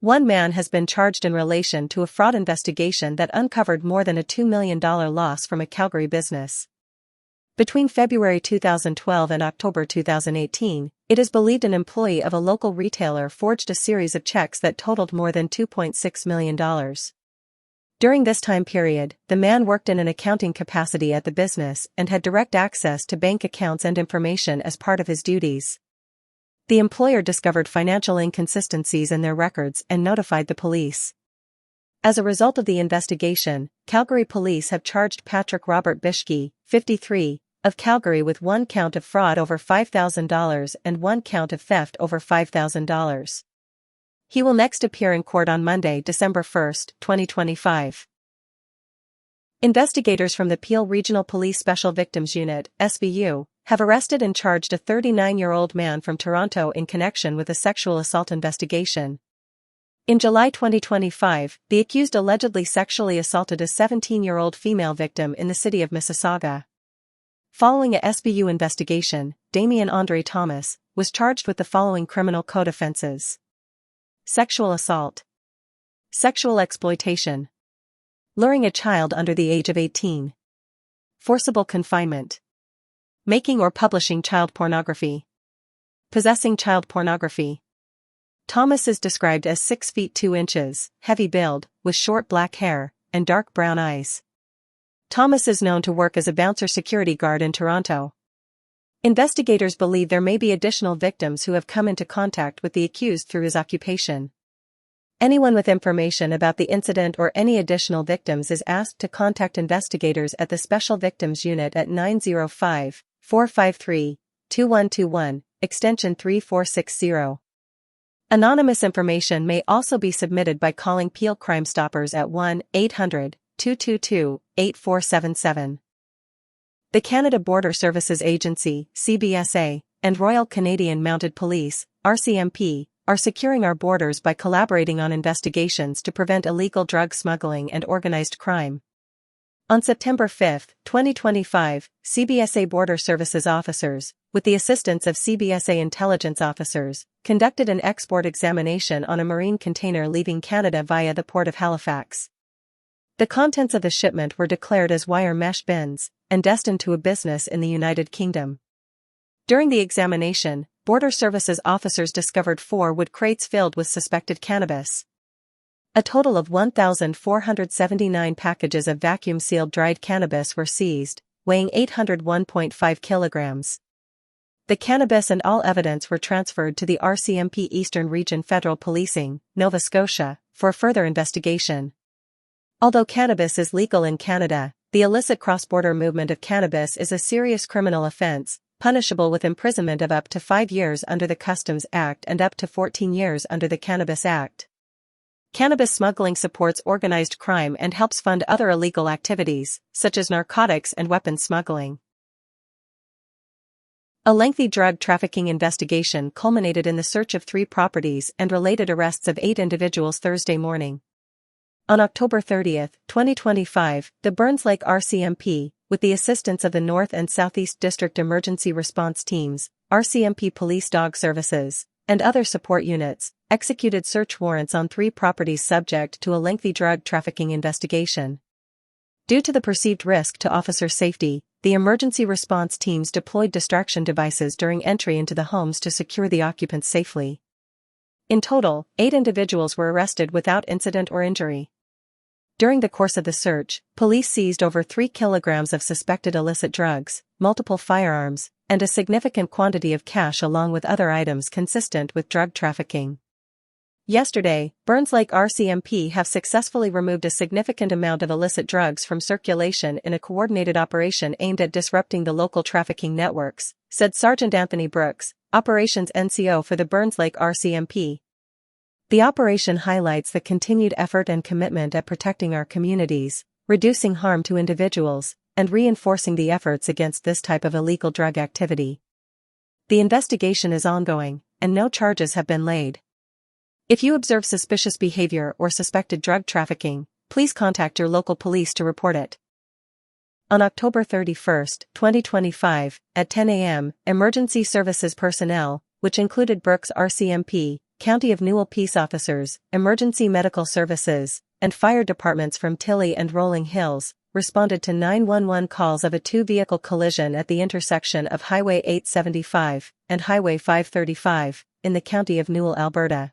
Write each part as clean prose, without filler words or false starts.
One man has been charged in relation to a fraud investigation that uncovered more than a $2 million loss from a Calgary business. Between February 2012 and October 2018, it is believed an employee of a local retailer forged a series of checks that totaled more than $2.6 million. During this time period, the man worked in an accounting capacity at the business and had direct access to bank accounts and information as part of his duties. The employer discovered financial inconsistencies in their records and notified the police. As a result of the investigation, Calgary police have charged Patrick Robert Bishke, 53, of Calgary with one count of fraud over $5,000 and one count of theft over $5,000. He will next appear in court on Monday, December 1, 2025. Investigators from the Peel Regional Police Special Victims Unit, SVU, have arrested and charged a 39-year-old man from Toronto in connection with a sexual assault investigation. In July 2025, the accused allegedly sexually assaulted a 17-year-old female victim in the city of Mississauga. Following a SVU investigation, Damien Andre Thomas was charged with the following criminal code offenses: sexual assault, sexual exploitation, luring a child under the age of 18, forcible confinement, making or publishing child pornography, possessing child pornography. Thomas is described as 6 feet 2 inches, heavy build, with short black hair and dark brown eyes. Thomas is known to work as a bouncer security guard in Toronto. Investigators believe there may be additional victims who have come into contact with the accused through his occupation. Anyone with information about the incident or any additional victims is asked to contact investigators at the Special Victims Unit at 905-453-2121, extension 3460. Anonymous information may also be submitted by calling Peel Crime Stoppers at 1-800-222-8477. The Canada Border Services Agency, CBSA, and Royal Canadian Mounted Police, RCMP, are securing our borders by collaborating on investigations to prevent illegal drug smuggling and organized crime. On September 5, 2025, CBSA Border Services officers, with the assistance of CBSA intelligence officers, conducted an export examination on a marine container leaving Canada via the Port of Halifax. The contents of the shipment were declared as wire mesh bins and destined to a business in the United Kingdom. During the examination, Border Services officers discovered 4 wood crates filled with suspected cannabis. A total of 1,479 packages of vacuum-sealed dried cannabis were seized, weighing 801.5 kilograms. The cannabis and all evidence were transferred to the RCMP Eastern Region Federal Policing, Nova Scotia, for further investigation. Although cannabis is legal in Canada, the illicit cross-border movement of cannabis is a serious criminal offense, punishable with imprisonment of up to 5 years under the Customs Act and up to 14 years under the Cannabis Act. Cannabis smuggling supports organized crime and helps fund other illegal activities, such as narcotics and weapons smuggling. A lengthy drug trafficking investigation culminated in the search of 3 properties and related arrests of 8 individuals Thursday morning. On October 30, 2025, the Burns Lake RCMP, with the assistance of the North and Southeast District Emergency Response Teams, RCMP Police Dog Services, and other support units, executed search warrants on 3 properties subject to a lengthy drug trafficking investigation. Due to the perceived risk to officer safety, the emergency response teams deployed distraction devices during entry into the homes to secure the occupants safely. In total, 8 individuals were arrested without incident or injury. During the course of the search, police seized over 3 kilograms of suspected illicit drugs, multiple firearms, and a significant quantity of cash along with other items consistent with drug trafficking. Yesterday, Burns Lake RCMP have successfully removed a significant amount of illicit drugs from circulation in a coordinated operation aimed at disrupting the local trafficking networks, said Sergeant Anthony Brooks, Operations NCO for the Burns Lake RCMP. The operation highlights the continued effort and commitment at protecting our communities, reducing harm to individuals, and reinforcing the efforts against this type of illegal drug activity. The investigation is ongoing, and no charges have been laid. If you observe suspicious behavior or suspected drug trafficking, please contact your local police to report it. On October 31, 2025, at 10 a.m., emergency services personnel, which included Brooks RCMP, County of Newell peace officers, emergency medical services, and fire departments from Tilley and Rolling Hills responded to 911 calls of a two-vehicle collision at the intersection of Highway 875 and Highway 535 in the County of Newell, Alberta.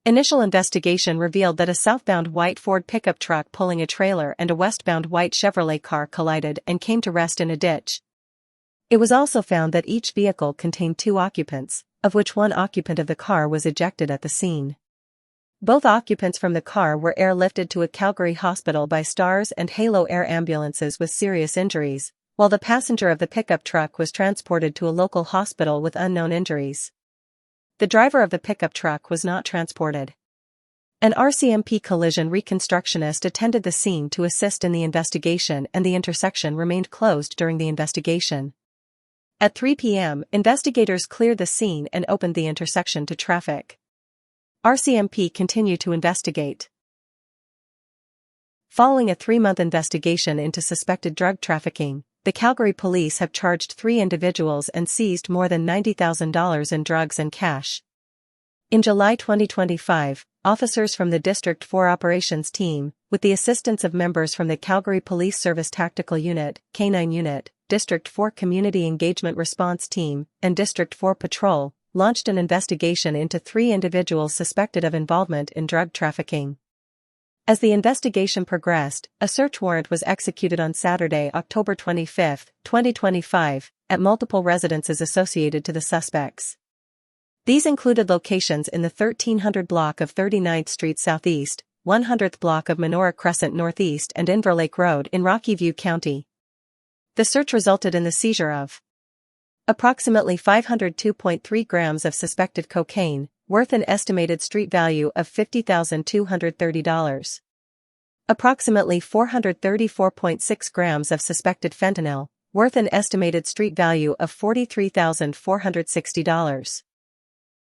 Initial investigation revealed that a southbound white Ford pickup truck pulling a trailer and a westbound white Chevrolet car collided and came to rest in a ditch. It was also found that each vehicle contained two occupants, of which one occupant of the car was ejected at the scene. Both occupants from the car were airlifted to a Calgary hospital by Stars and Halo Air ambulances with serious injuries, while the passenger of the pickup truck was transported to a local hospital with unknown injuries. The driver of the pickup truck was not transported. An RCMP collision reconstructionist attended the scene to assist in the investigation, and the intersection remained closed during the investigation. At 3 p.m., investigators cleared the scene and opened the intersection to traffic. RCMP continue to investigate. Following a 3-month investigation into suspected drug trafficking, the Calgary police have charged 3 individuals and seized more than $90,000 in drugs and cash. In July 2025, officers from the District 4 Operations Team, with the assistance of members from the Calgary Police Service Tactical Unit, K-9 Unit, District 4 Community Engagement Response Team, and District 4 Patrol, launched an investigation into 3 individuals suspected of involvement in drug trafficking. As the investigation progressed, a search warrant was executed on Saturday, October 25, 2025, at multiple residences associated to the suspects. These included locations in the 1300 block of 39th Street Southeast, 100th block of Menorah Crescent Northeast and Inver Lake Road in Rocky View County. The search resulted in the seizure of approximately 502.3 grams of suspected cocaine, worth an estimated street value of $50,230. Approximately 434.6 grams of suspected fentanyl, worth an estimated street value of $43,460.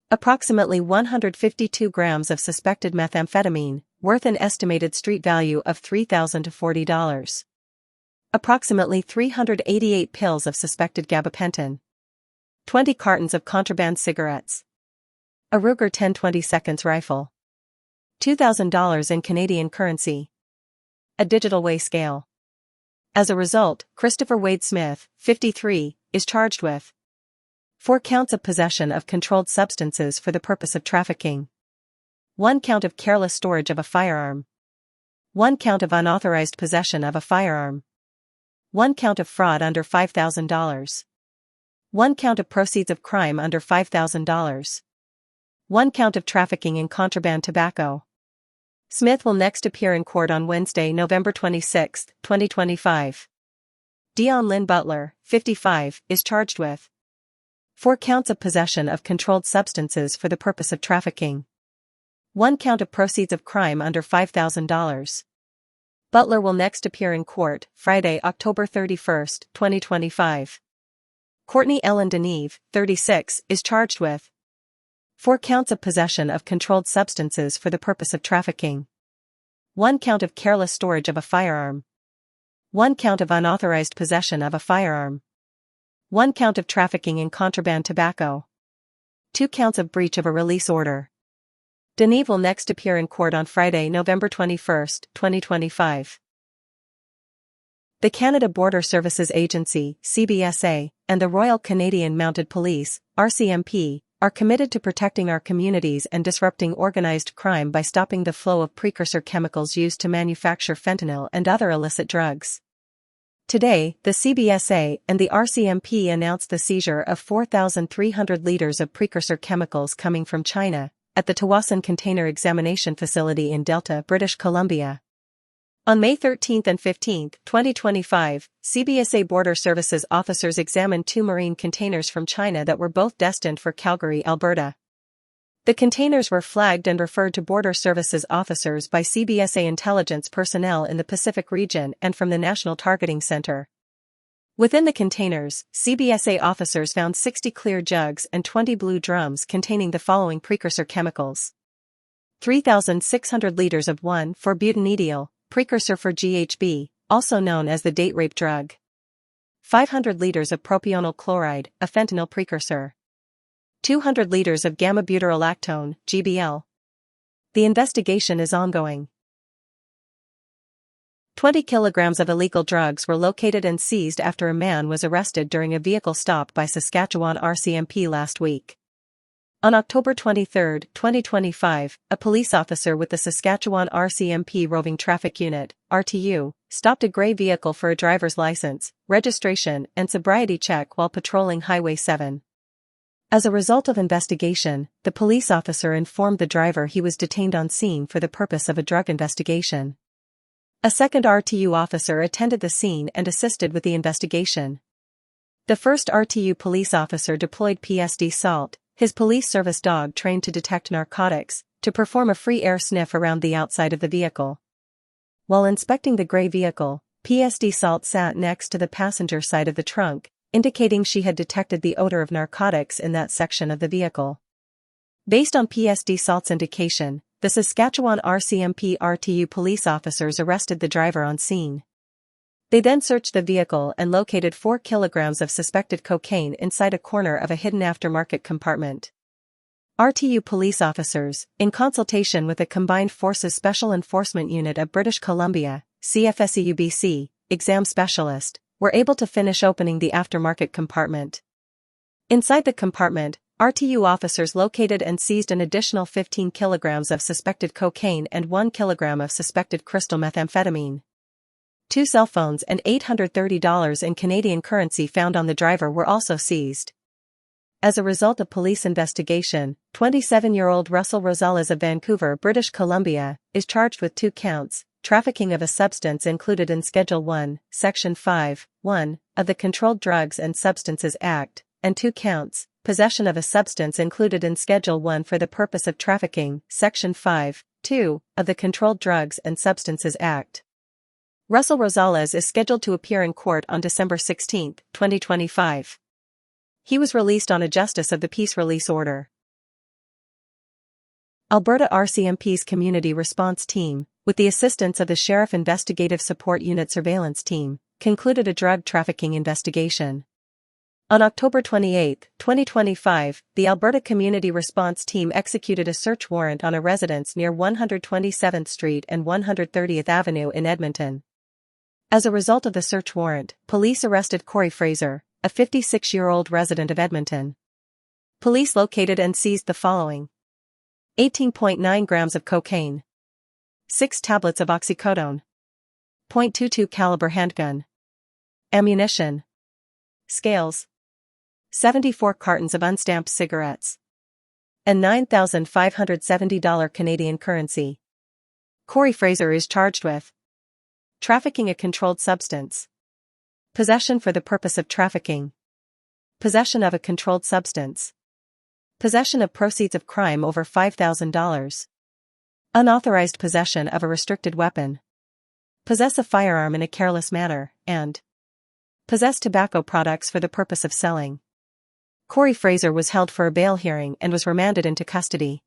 Approximately 152 grams of suspected methamphetamine, worth an estimated street value of $3,000 to $40. Approximately 388 pills of suspected gabapentin. 20 cartons of contraband cigarettes. A Ruger 10-20 rifle. $2,000 in Canadian currency. A digital weigh scale. As a result, Christopher Wade Smith, 53, is charged with 4 counts of possession of controlled substances for the purpose of trafficking, 1 count of careless storage of a firearm, 1 count of unauthorized possession of a firearm, 1 count of fraud under $5,000, 1 count of proceeds of crime under $5,000, 1 count of trafficking in contraband tobacco. Smith will next appear in court on Wednesday, November 26, 2025. Dion Lynn Butler, 55, is charged with 4 counts of possession of controlled substances for the purpose of trafficking, 1 count of proceeds of crime under $5,000. Butler will next appear in court, Friday, October 31, 2025. Courtney Ellen Deneve, 36, is charged with 4 counts of possession of controlled substances for the purpose of trafficking, 1 count of careless storage of a firearm, 1 count of unauthorized possession of a firearm, 1 count of trafficking in contraband tobacco, 2 counts of breach of a release order. Deneve will next appear in court on Friday, November 21, 2025. The Canada Border Services Agency, CBSA, and the Royal Canadian Mounted Police, RCMP, are committed to protecting our communities and disrupting organized crime by stopping the flow of precursor chemicals used to manufacture fentanyl and other illicit drugs. Today, the CBSA and the RCMP announced the seizure of 4,300 liters of precursor chemicals coming from China, at the Tawasan Container Examination Facility in Delta, British Columbia. On May 13 and 15, 2025, CBSA Border Services officers examined 2 marine containers from China that were both destined for Calgary, Alberta. The containers were flagged and referred to Border Services officers by CBSA intelligence personnel in the Pacific region and from the National Targeting Center. Within the containers, CBSA officers found 60 clear jugs and 20 blue drums containing the following precursor chemicals: 3,600 liters of 1,4-butanediol, precursor for GHB, also known as the date rape drug; 500 liters of propionyl chloride, a fentanyl precursor; 200 liters of gamma-butyrolactone, GBL. The investigation is ongoing. 20 kilograms of illegal drugs were located and seized after a man was arrested during a vehicle stop by Saskatchewan RCMP last week. On October 23, 2025, a police officer with the Saskatchewan RCMP Roving Traffic Unit, RTU, stopped a gray vehicle for a driver's license, registration, and sobriety check while patrolling Highway 7. As a result of investigation, the police officer informed the driver he was detained on scene for the purpose of a drug investigation. A second RTU officer attended the scene and assisted with the investigation. The first RTU police officer deployed PSD Salt, his police service dog trained to detect narcotics, to perform a free air sniff around the outside of the vehicle. While inspecting the gray vehicle, PSD Salt sat next to the passenger side of the trunk, indicating she had detected the odor of narcotics in that section of the vehicle. Based on PSD Salt's indication, the Saskatchewan RCMP RTU police officers arrested the driver on scene. They then searched the vehicle and located 4 kilograms of suspected cocaine inside a corner of a hidden aftermarket compartment. RTU police officers, in consultation with the Combined Forces Special Enforcement Unit of British Columbia, CFSEUBC, exam specialist, were able to finish opening the aftermarket compartment. Inside the compartment, RTU officers located and seized an additional 15 kilograms of suspected cocaine and 1 kilogram of suspected crystal methamphetamine. 2 cell phones and $830 in Canadian currency found on the driver were also seized. As a result of police investigation, 27-year-old Russell Rosales of Vancouver, British Columbia, is charged with 2 counts, trafficking of a substance included in Schedule 1, Section 5(1) of the Controlled Drugs and Substances Act, and 2 counts, possession of a substance included in Schedule 1 for the purpose of trafficking, Section 5(2) of the Controlled Drugs and Substances Act. Russell Rosales is scheduled to appear in court on December 16, 2025. He was released on a Justice of the Peace release order. Alberta RCMP's Community Response Team, with the assistance of the Sheriff Investigative Support Unit Surveillance Team, concluded a drug trafficking investigation. On October 28, 2025, the Alberta Community Response Team executed a search warrant on a residence near 127th Street and 130th Avenue in Edmonton. As a result of the search warrant, police arrested Corey Fraser, a 56-year-old resident of Edmonton. Police located and seized the following: 18.9 grams of cocaine, 6 tablets of oxycodone, .22 caliber handgun, ammunition, scales, 74 cartons of unstamped cigarettes, and $9,570 Canadian currency. Corey Fraser is charged with trafficking a controlled substance, possession for the purpose of trafficking, possession of a controlled substance, possession of proceeds of crime over $5,000, unauthorized possession of a restricted weapon, possess a firearm in a careless manner, and possess tobacco products for the purpose of selling. Corey Fraser was held for a bail hearing and was remanded into custody.